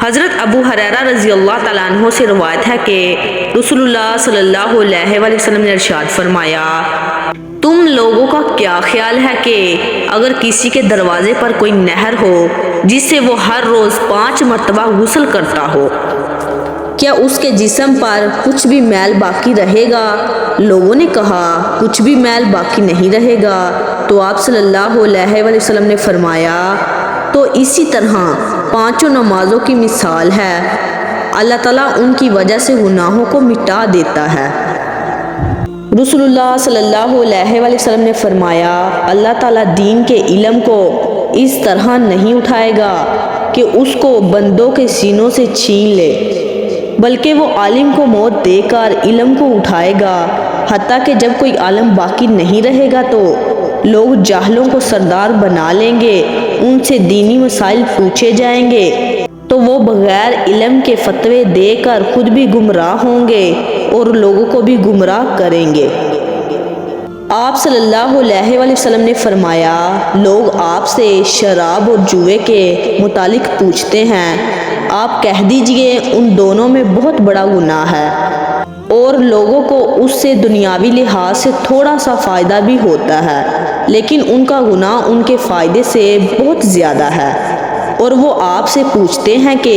حضرت ابو ہریرہ رضی اللہ تعالیٰ عنہ سے روایت ہے کہ رسول اللہ صلی اللہ علیہ وآلہ وسلم نے ارشاد فرمایا، تم لوگوں کا کیا خیال ہے کہ اگر کسی کے دروازے پر کوئی نہر ہو جس سے وہ ہر روز 5 مرتبہ غسل کرتا ہو، کیا اس کے جسم پر کچھ بھی میل باقی رہے گا؟ لوگوں نے کہا کچھ بھی میل باقی نہیں رہے گا، تو آپ صلی اللہ علیہ وآلہ وسلم نے فرمایا تو اسی طرح 5 نمازوں کی مثال ہے، اللہ تعالیٰ ان کی وجہ سے گناہوں کو مٹا دیتا ہے۔ رسول اللہ صلی اللہ علیہ وآلہ وسلم نے فرمایا، اللہ تعالیٰ دین کے علم کو اس طرح نہیں اٹھائے گا کہ اس کو بندوں کے سینوں سے چھین لے، بلکہ وہ عالم کو موت دے کر علم کو اٹھائے گا، حتیٰ کہ جب کوئی عالم باقی نہیں رہے گا تو لوگ جاہلوں کو سردار بنا لیں گے، ان سے دینی مسائل پوچھے جائیں گے تو وہ بغیر علم کے فتوے دے کر خود بھی گمراہ ہوں گے اور لوگوں کو بھی گمراہ کریں گے۔ آپ صلی اللہ علیہ وآلہ وسلم نے فرمایا، لوگ آپ سے شراب اور جوئے کے متعلق پوچھتے ہیں، آپ کہہ دیجئے ان دونوں میں بہت بڑا گناہ ہے، اور لوگوں کو اس سے دنیاوی لحاظ سے تھوڑا سا فائدہ بھی ہوتا ہے، لیکن ان کا گناہ ان کے فائدے سے بہت زیادہ ہے۔ اور وہ آپ سے پوچھتے ہیں کہ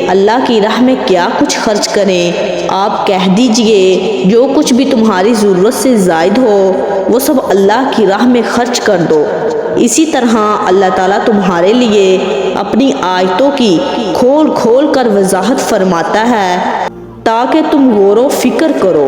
اللہ کی راہ میں کیا کچھ خرچ کریں، آپ کہہ دیجئے جو کچھ بھی تمہاری ضرورت سے زائد ہو وہ سب اللہ کی راہ میں خرچ کر دو۔ اسی طرح اللہ تعالیٰ تمہارے لیے اپنی آیتوں کی کھول کھول کر وضاحت فرماتا ہے تاکہ تم غور و فکر کرو۔